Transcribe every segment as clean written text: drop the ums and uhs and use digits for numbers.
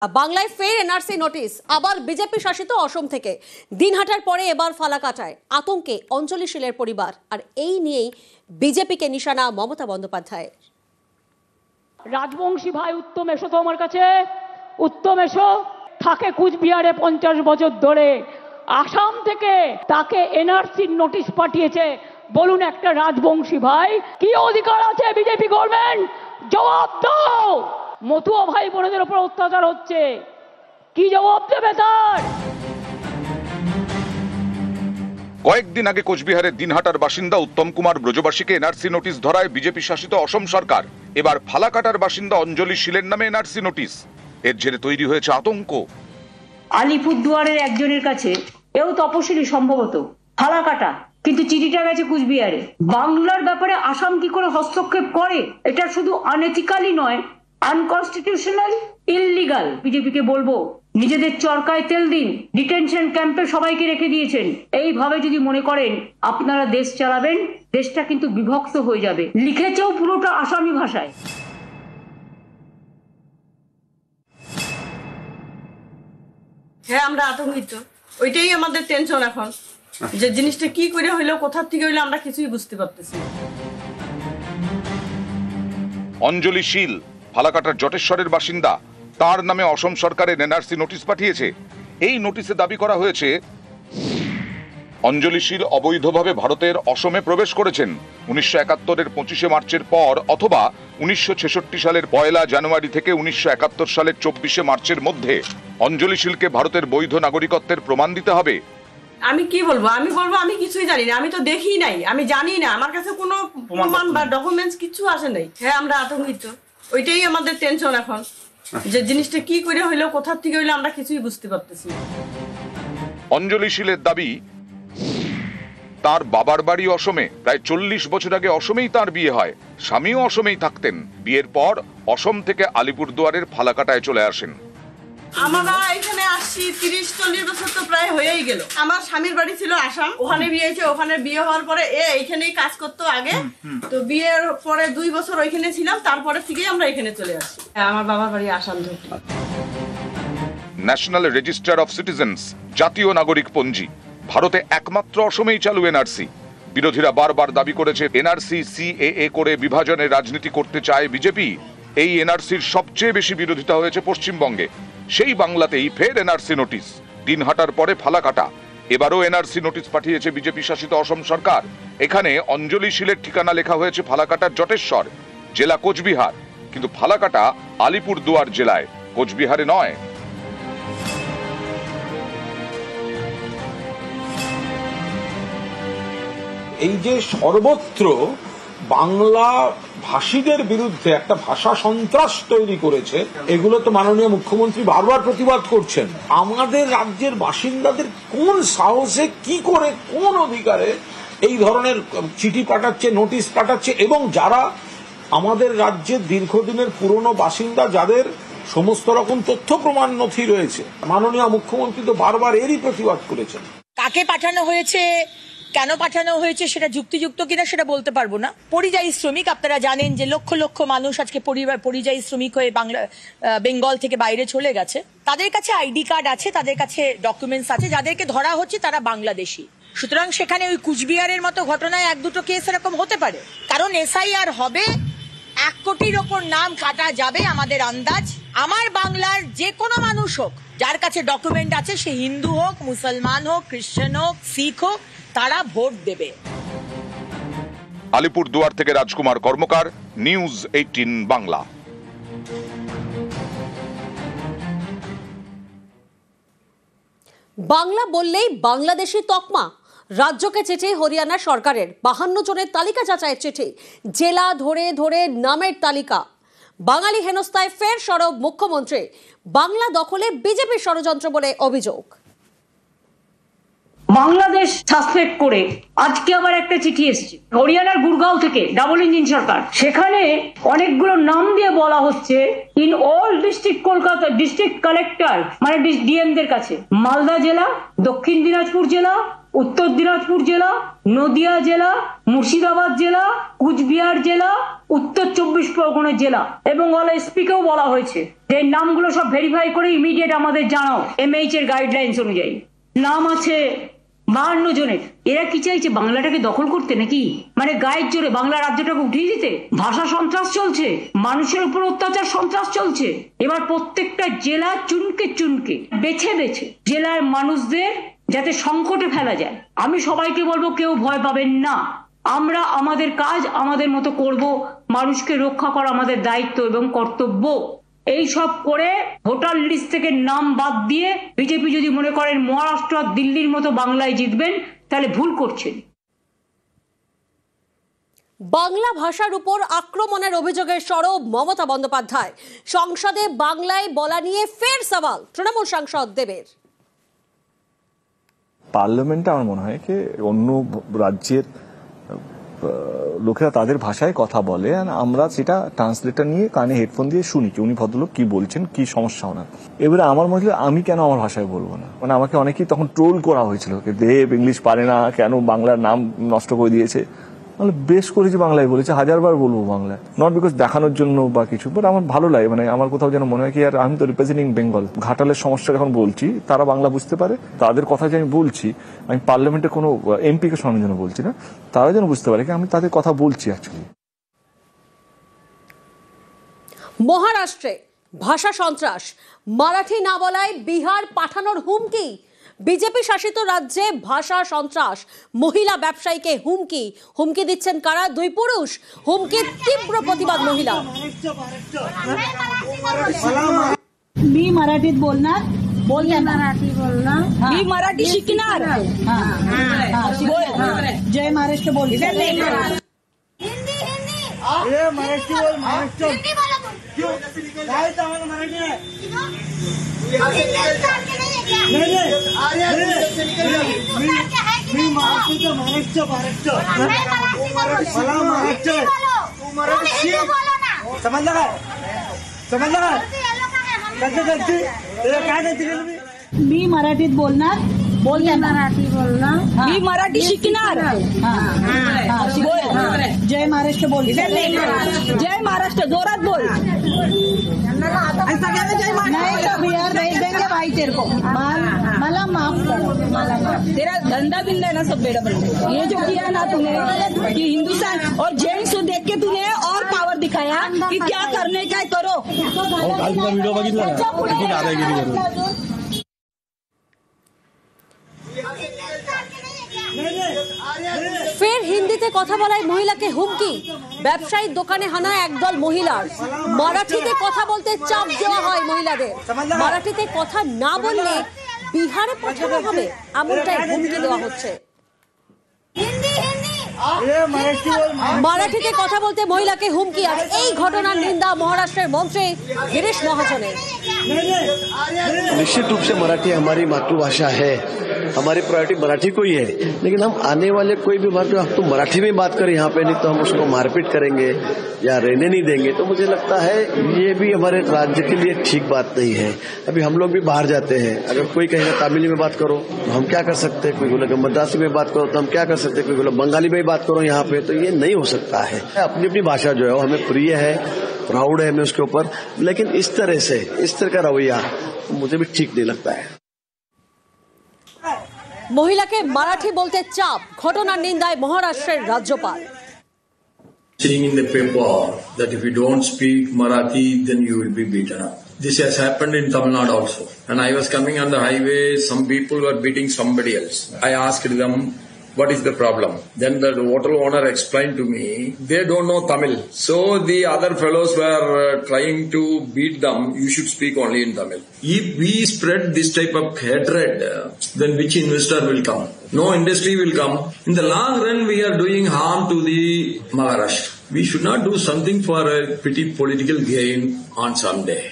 বাংলায় ফের NRC notice আবার বিজেপি শাসিত অসম থেকে দিনহাটার পরে এবার ফালাকাটায় আতঙ্কে অঞ্জলি শীলের পরিবার আর এই নিয়েই বিজেপিকে নিশানা মমতা বন্দ্যোপাধ্যায়ের। রাজবংশী ভাই উত্তম এসো তো আমার কাছে, উত্তম এসো। থাকে কুচবিহারে 50 বছর ধরে, আসাম থেকে তাকে এনআরসি নোটিশ পাঠিয়েছে। বলুন একটা রাজবংশী ভাই কি অধিকার আছে বিজেপি গভর্নমেন্ট? জবাব দাও। মতুয়া ভাই বোনদের উপর অত্যাচার হচ্ছে, কি জবাব দেবে তার? কয়েকদিন আগে কোচবিহারের দিনহাটার বাসিন্দা উত্তম কুমার ব্রজবাসীকে এনআরসি নোটিশ ধরায় বিজেপি শাসিত অসম সরকার। এবার ফালাকাটার বাসিন্দা অঞ্জলি শীলের নামে এনআরসি নোটিশ। এর জেরে তৈরি হয়েছে আতঙ্ক। আলিপুরদুয়ারের একজনের কাছে, এও তপশিলি সম্ভবত, ফালাকাটা, কিন্তু চিঠিটা গেছে কুচবিহারে। বাংলার ব্যাপারে আসাম কি করে হস্তক্ষেপ করে? এটা শুধু আনএথিক্যালি নয়, আনকনস্টিটিউশনাল, ইললিগাল। বিজেপিকে বলবো নিজেদের চরকায় তেল দিন। ডিটেনশন ক্যাম্পে সবাইকে রেখে দিয়েছেন। এইভাবে যদি মনে করেন আপনারা দেশ চালাবেন, দেশটা কিন্তু বিভক্ত হয়ে যাবে। লিখেছেও পুরোটা আসামি ভাষায়। হ্যাঁ, আমরা আতঙ্কিত। ওইটাই আমাদের টেনশন এখন, যে জিনিসটা কি করে হইলো, কোথা থেকে হইলো, আমরা কিছুই বুঝতে পারতেছি না। অঞ্জলি শীল ফালাকাটার জটেশ্বরের বাসিন্দা। তার নামে অসম সরকারের এনআরসি নোটিশ পাঠিয়েছে। এই নোটিশে দাবি করা হয়েছে অঞ্জলি শীল অবৈধভাবে ভারতের অসমে প্রবেশ করেছেন 1971-এর 25শে মার্চের পর অথবা 1966 সালের 1 জানুয়ারি থেকে 1971 সালের 24শে মার্চের মধ্যে। অঞ্জলি শীলকে ভারতের বৈধ নাগরিকত্বের প্রমাণ দিতে হবে। আমি কি বলবো? আমি কিছুই জানি না, আমি তো দেখি নাই, আমি জানি না, আমার কাছে কোনো প্রমাণ বা ডকুমেন্টস কিছু আসে নাই। হ্যাঁ, আমরা আতঙ্কিত। ওইটাই আমাদের টেনশন এখন, যে জিনিসটা কি করে হইলো, কোথা থেকে হইলো, আমরা কিছুই বুঝতে পারতেছি না। অঞ্জলি শীলের দাবি, তার বাবার বাড়ি অসমে। প্রায় 40 বছর আগে অসমেই তার বিয়ে হয়। স্বামীও অসমেই থাকতেন। বিয়ের পর অসম থেকে আলিপুরদুয়ারের ফালাকাটায় চলে আসেন। আমরা এখানে আসছি 30-40 বছর তো প্রায় হয়েই গেল। আমার স্বামীর বাড়ি ছিল আসাম, ওখানে বিয়ে হয়েছে। ওখানে বিয়ে হওয়ার পরে এইখানেই কাজ করতো আগে। তো বিয়ের পরে 2 বছর ওইখানে ছিলাম, তারপরে থেকেই আমরা এখানে চলে আসছি। আমার বাবার বাড়ি Assam. National register of citizens, জাতীয় নাগরিক পঞ্জি, ভারতে একমাত্র অসমেই চালু এনআরসি। বিরোধীরা বারবার দাবি করেছে এনআরসি সিএএ করে বিভাজনের রাজনীতি করতে চায় বিজেপি। এই এনআরসির সবচেয়ে বেশি বিরোধিতা হয়েছে পশ্চিমবঙ্গে। সেই বাংলাতেই ফের এনআরসি নোটিশ। দিনহাটার পরে ফালাকাটা। এবারও এনআরসি নোটিশ পাঠিয়েছে বিজেপি শাসিত অসম সরকার। এখানে অঞ্জলি শীলের ঠিকানা লেখা হয়েছে ফালাকাটার জটেশ্বর, জেলা কোচবিহার। কিন্তু ফালাকাটা আলিপুরদুয়ার জেলায়, কোচবিহারে নয়। এই যে সর্বত্র বাংলা ভাষীদের বিরুদ্ধে একটা ভাষা সন্ত্রাস তৈরি করেছে, এগুলো তো মাননীয় মুখ্যমন্ত্রী বারবার প্রতিবাদ করছেন। আমাদের রাজ্যের বাসিন্দাদের কোন সাহসে, কি করে, কোন অধিকারে এই ধরনের চিঠি পাঠাচ্ছে, নোটিশ পাঠাচ্ছে? এবং যারা আমাদের রাজ্যের দীর্ঘদিনের পুরনো বাসিন্দা, যাদের সমস্ত রকম তথ্য প্রমাণ নথি রয়েছে, মাননীয় মুখ্যমন্ত্রী তো বারবার এরই প্রতিবাদ করেছেন। কাকে পাঠানো হয়েছে, কেন পাঠানো হয়েছে, সেটা যুক্তিযুক্ত কিনা সেটা বলতে পারবো না। পরিযায়ী শ্রমিক, আপনারা জানেন যে লক্ষ লক্ষ মানুষ আজকে পরিযায়ী শ্রমিক হয়ে বেঙ্গল থেকে বাইরে চলে গেছে। তাদের কাছে আইডি কার্ড আছে, তাদের কাছে ডকুমেন্টস আছে। যাদেরকে ধরা হচ্ছে তারা বাংলাদেশি। সুতরাং সেখানে ওই কুচবিহারের মতো ঘটনায় 1-2 কেস এরকম হতে পারে। কারণ এসআইআর হবে, 1 কোটির ওপর নাম কাটা যাবে আমাদের আন্দাজ। আমার বাংলার যে কোনো মানুষ হোক, যার কাছে ডকুমেন্ট আছে, সে হিন্দু হোক, মুসলমান হোক, খ্রিস্টান হোক, শিখ হোক, তারা ভোট দেবে। আলিপুরদুয়ার থেকে রাজকুমার কর্মকার, নিউজ 18 বাংলা। বাংলা বললেই বাংলাদেশি তকমা। রাজ্যকে চিঠি হরিয়ানা সরকারের 52 জনের তালিকা যাচাইয়ের চিঠি। জেলা ধরে ধরে নামের তালিকা। বাঙালি হেনস্থায় ফের সরব মুখ্যমন্ত্রী। বাংলা দখলে বিজেপির ষড়যন্ত্র বলে অভিযোগ। বাংলাদেশ সাসপেক্ট করে আজকে আবার একটা চিঠি এসেছে হরিয়ানার গুরগাঁও থেকে, ডাবল ইঞ্জিন সরকার। সেখানে অনেকগুলো নাম দিয়ে বলা হচ্ছে in all district Kolkata, district collector মানে ডিএমদের কাছে, মালদা জেলা, দক্ষিণ দিনাজপুর জেলা, উত্তর দিনাজপুর জেলা, নদিয়া জেলা, মুর্শিদাবাদ জেলা, কুচবিহার জেলা, উত্তর 24 পরগনা জেলা এবং এসপিকেও বলা হয়েছে যে নামগুলো সব ভেরিফাই করে ইমিডিয়েট আমাদের জানাও এমএইচ এর গাইডলাইন্স অনুযায়ী। নাম আছে 52 জনের। এরা কি চাইছে, বাংলাটাকে দখল করতে নাকি? মানে গায়ের জোরে বাংলা রাজ্যটাকে উঠিয়ে দিতে? ভাষা সন্ত্রাস চলছে, মানুষের উপর অত্যাচার সন্ত্রাস চলছে। এবার প্রত্যেকটা জেলা চুনকে চুনকে বেছে বেছে জেলার মানুষদের যাতে সংকটে ফেলা যায়। আমি সবাইকে বলবো কেউ ভয় পাবেন না, আমরা আমাদের কাজ আমাদের মতো করব। মানুষকে রক্ষা করা আমাদের দায়িত্ব এবং কর্তব্য। এই সব করে ভোটার লিস্ট থেকে নাম বাদ দিয়ে বিজেপি যদি মনে করেন মহারাষ্ট্র দিল্লির মতো বাংলায় জিতবেন, তাহলে ভুল করছেন। বাংলা ভাষার উপর আক্রমণের অভিযোগের সরব মমতা বন্দ্যোপাধ্যায়। সংসদে বাংলায় বলা নিয়ে ফের সওয়াল তৃণমূল সাংসদ দেবের। পার্লামেন্টে আমার মনে হয় কি অন্য রাজ্যের লোকেরা তাদের ভাষায় কথা বলে, আর আমরা সেটা ট্রান্সলেটর নিয়ে কানে হেডফোন দিয়ে শুনি কি উনি ভদ্রলোক কি বলছেন, কি সমস্যা ওনার। এবারে আমার মনে হয় আমি কেন আমার ভাষায় বলবো না, মানে আমাকে অনেকেই তখন ট্রোল করা হয়েছিল দেব ইংলিশ পারে না, কেন বাংলার নাম নষ্ট করে দিয়েছে। মানে বেশ করেছি বাংলায় বলেছে, 1000বার বলবো বাংলায়, নট বিকজ দেখানোর জন্য বা কিছু, বাট আমার ভালো লাগে। মানে আমার কোথাও যেন মনে হয় কি আর আমি তো রিপ্রেজেন্টিং বেঙ্গল, ঘাটালের সমস্যা যখন বলছি তারা বাংলা বুঝতে পারে, তাদের কথা যে আমি বলছি, আমি পার্লামেন্টে কোনো এমপি কে শোনানোর জন্য বলছি না, তারা যেন বুঝতে পারে কি আমি তাদের কথা বলছি অ্যাকচুয়ালি। মহারাষ্ট্রে ভাষা সন্ত্রাস, মারাঠি না বলায় বিহার পাঠানোর হুমকি। বিজেপি শাসিত রাজ্যে ভাষা সন্ত্রাস, মহিলা ব্যবসায়ীকে হুমকি দিচ্ছেন কারা? 2 পুরুষ। হুমকির তীব্র প্রতিবাদ মহিলা। मी मराठीत बोलणार, मराठी बोलणार, मी मराठी शिकणार, जय महाराष्ट्र बोल. महाराष्ट्र बोल, महाराष्ट्र क्यों काय आम्हाला मराठी नाही मी महाराष्ट्र महाराष्ट्र मला महाराष्ट्र तू मराठी समजलं काय कसं करते काय करते तुम्ही? मी मराठीत बोलणार, मराठी बोलणार, मी मराठी शिकणार, जय महाराष्ट्र बोल. जय महाराष्ट्र जोरात बोल. नहीं तो बिहार भेज देंगे भाई तेरे को. मला माफ करो, तेरा धंधा बिंदा है ना सब बेड़ा बन. ये जो किया ना तूने कि हिंदुस्तान और जेंट्स को देख के तूने और पावर दिखाया कि क्या करने का करो. व्हिडिओ बघितला ना किती दादागिरी करू. ফের হিন্দিতে কথা বলায় মহিলাকে হুমকি, ব্যবসায়ীর দোকানে হানা একদল মহিলার। মারাঠিতে কথা বলতে চাপ দেওয়া হয় মহিলাদের, মারাঠিতে কথা না বললে বিহারে পাঠানো হবে এমনটাই হুমকি দেওয়া হচ্ছে। মারাঠিতে কথা বলতে মহিলাকে হুমকি, আর এই ঘটনার নিন্দা মহারাষ্ট্রের মন্ত্রী গিরিশ মহাজনের। निश्चित रूप से मराठी हमारी मातृभाषा है, हमारी प्रायोरिटी मराठी को ही है, लेकिन हम आने वाले कोई भी भारतीय आप तो मराठी में बात करें यहाँ पे, नहीं तो हम उसको मारपीट करेंगे या रहने नहीं देंगे। तो मुझे लगता है ये भी हमारे राज्य के लिए ठीक बात नहीं है। अभी हम लोग भी बाहर जाते हैं, अगर कोई कहेगा तमिल में बात करो तो हम क्या कर सकते हैं, कोई बोलेगा मद्रासी में बात करो तो हम क्या कर सकते हैं, कोई बोले बंगाली में बात करो यहाँ पे, तो ये नहीं हो सकता है। अपनी अपनी भाषा जो है वो हमें प्रिय है, प्राउड है हमें उसके ऊपर, लेकिन इस तरह से इस तरह का रवैया मुझे भी ठीक नहीं लगता है। মহিলাকে মারাঠি বলতে চাপ, ঘটনার নিন্দায় মহারাষ্ট্রের রাজ্যপাল। Seeing in the paper that if you don't speak Marathi, then you will be beaten up. This has happened in Tamil Nadu also. And I was coming on the highway, some people were beating somebody else. I asked them, what is the problem? Then the hotel owner explained to me, they don't know Tamil. So the other fellows were trying to beat them. You should speak only in Tamil. If we spread this type of hatred, then which investor will come? No industry will come. In the long run, we are doing harm to the Maharashtra. We should not do something for a petty political gain on some day.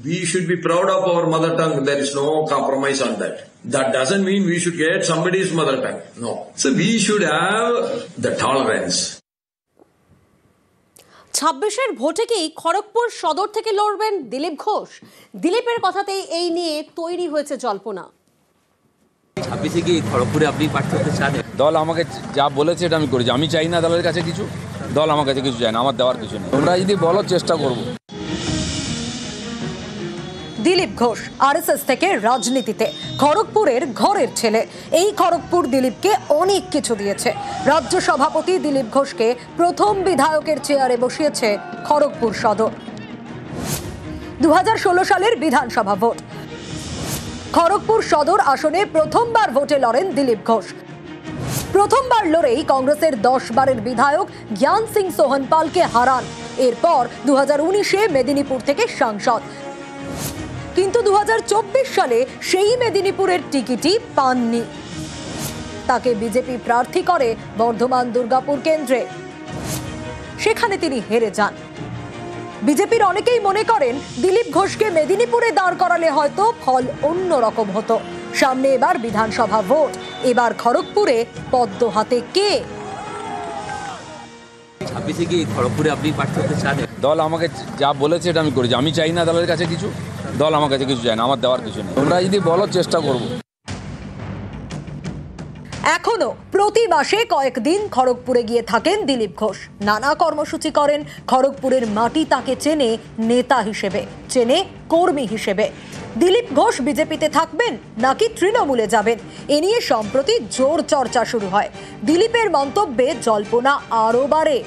We should be proud of our mother tongue. There is no compromise on that. That doesn't mean we should get somebody's mother tongue. No. So we should have the tolerance. 26-এর ভোটে কি খড়গপুর সদর থেকে লড়বেন দিলীপ ঘোষ? দিলীপের কথাতেই এই নিয়ে তৈরি হয়েছে জল্পনা। 26-এ কি খড়গপুরে আপনি প্রার্থী হতে চান? দল আমাকে যা বলেছে এটা আমি করেছি। আমি চাই না দলের কাছে কিছু, দল আমার কাছে কিছু চায় না, আমার দেওয়ার কিছু নেই। তোমরা যদি বলো চেষ্টা করব। দিলীপ ঘোষ আরএসএস থেকে রাজনীতিতে, খড়গপুরের ঘরের ছেলে। এই খড়গপুর দিলীপকে অনেক কিছু দিয়েছে। রাজ্য সভাপতি দিলীপ ঘোষকে প্রথম বিধায়কের চেয়ারে বসিয়েছে খড়গপুর সদর। 2016 সালের বিধানসভা ভোট, খড়গপুর সদর আসনে প্রথমবার ভোটে লড়েন দিলীপ ঘোষ। প্রথমবার লড়েই কংগ্রেসের 10 বারের বিধায়ক জ্ঞান সিং সোহনপালকে হারান। এরপর 2019-এ মেদিনীপুর থেকে সাংসদ, কিন্তু 2024 সালে সেই মেদিনীপুরের টিকিটই পাননি। তাকে বিজেপি প্রার্থী করে বর্ধমান দুর্গাপুর কেন্দ্রে, সেখানে তিনি হেরে যান। বিজেপির অনেকেই মনে করেন দিলীপ ঘোষকে মেদিনীপুরে দাঁড় করালে হয়তো ফল অন্য রকম হতো। সামনে এবার বিধানসভা ভোট, এবার খড়গপুরে পদ্ম হাতে কে? 26-এ কি খড়গপুরে আপনি প্রার্থী হতে চান? দল আমাকে যা বলেছে এটা আমি করেছি। আমি চাই না দলের কাছে কিছু, দল আমার কাছে কিছু চায় না, আমার দেওয়ার কিছু নেই। তোমরা যদি বলো চেষ্টা করব। এখনো প্রতি মাসে কয়েকদিন খড়গপুরে গিয়ে থাকেন দিলীপ ঘোষ। নানা কর্মসূচি করেন। খড়গপুরের মাটি তাকে চেনে নেতা হিসেবে, চেনে কর্মী হিসেবে। দিলীপ ঘোষ বিজেপিতে থাকবেন নাকি তৃণমূলে যাবেন, এ নিয়ে সম্প্রতি জোর চর্চা শুরু হয়। দিলীপের মন্তব্যে জল্পনা আরও বাড়ে।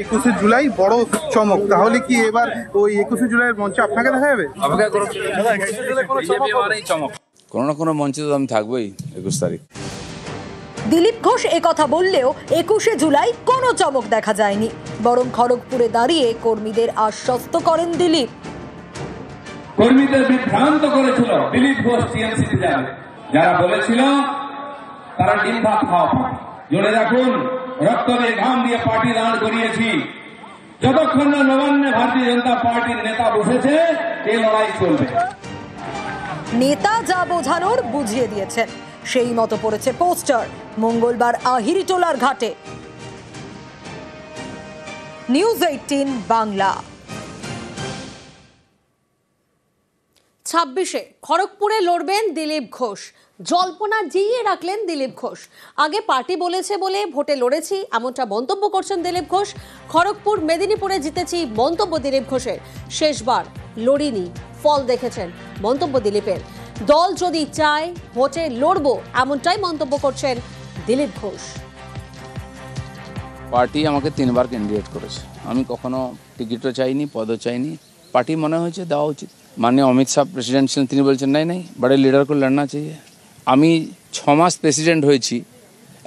21শে জুলাই বড় চমক, তাহলে কি এবার ওই 21শে জুলাইয়ের মঞ্চে আপনাকে দেখা যাবে? কোনো না কোনো মঞ্চে তো আমি থাকবোই 21 তারিখ। দিলীপ ঘোষ একথা বললেও 21শে জুলাই কোনো চমক দেখা যায়নি, বরং খড়গপুরে দাঁড়িয়ে কর্মীদের আশ্বস্ত করেন দিলীপ। কর্মীদের বিভ্রান্ত করেছিল দিলীপ ঘোষ টিএমসিতে যাবে, যারা বলেছিল তারা ডিম ভাত খাওয়া। জোরে রাখুন, রক্ত দিয়ে ঘাম দিয়ে পার্টি দাঁড় করিয়েছি। যতক্ষণ না নবান্নে ভারতীয় জনতা পার্টির নেতা বসেছে, এই লড়াই চলবে। নেতা যা বোঝানোর বুঝিয়ে দিয়েছেন, সেই মতো পড়েছে পোস্টার মঙ্গলবার আহিরিটোলার ঘাটে। নিউজ 18 বাংলা। 26-এ খড়গপুরে লড়বেন দিলীপ ঘোষ। জল্পনা জিইয়ে রাখলেন দিলীপ ঘোষ। আগে পার্টি বলেছে বলে ভোটে লড়েছি, এমনটা মন্তব্য করছেন দিলীপ ঘোষ। খড়গপুর মেদিনীপুরে জিতেছি, মন্তব্য দিলীপ ঘোষের। শেষবার লড়িনি, ফল দেখেছেন, মন্তব্য দিলীপের। দল যদি চায় ভোটে লড়বো, এমনটাই মন্তব্য করছেন দিলীপ ঘোষ। পার্টি আমাকে 3 বার ক্যান্ডিডেট করেছে, আমি কখনো টিকিটও চাইনি, পদও চাইনি। পার্টি মনে হয়েছে দেওয়া উচিত। माननीय अमित शाह प्रेसिडेंट ছিলেন, তিনি বলছেন নাই নাই বড় লিডার को लड़ना चाहिए। আমি 6 মাস প্রেসিডেন্ট হয়েছি,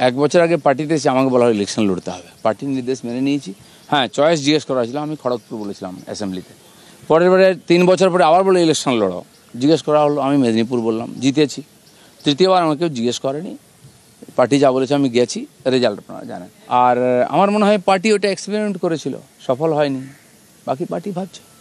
1 বছর আগে পার্টিতে এসে আমাকে বলা হয় ইলেকশন লড়তে হবে। পার্টির নির্দেশ মেনে নিয়েছি। হ্যাঁ, চয়েস জিজ্ঞেস করা হয়েছিল, আমি খড়গপুর বলেছিলাম অ্যাসেম্বলিতে। পরের বারে 3 বছর পরে আবার বলে ইলেকশন লড়ো, জিজ্ঞেস করা হলো, আমি মেদিনীপুর বললাম, জিতেছি। তৃতীয়বার আমাকে কেউ জিজ্ঞেস করেনি, পার্টি যা বলেছে আমি গেছি, রেজাল্ট আপনারা জানেন। আর আমার মনে হয় পার্টি ওটা এক্সপেরিমেন্ট করেছিল, সফল হয়নি, বাকি পার্টি ভাবছে।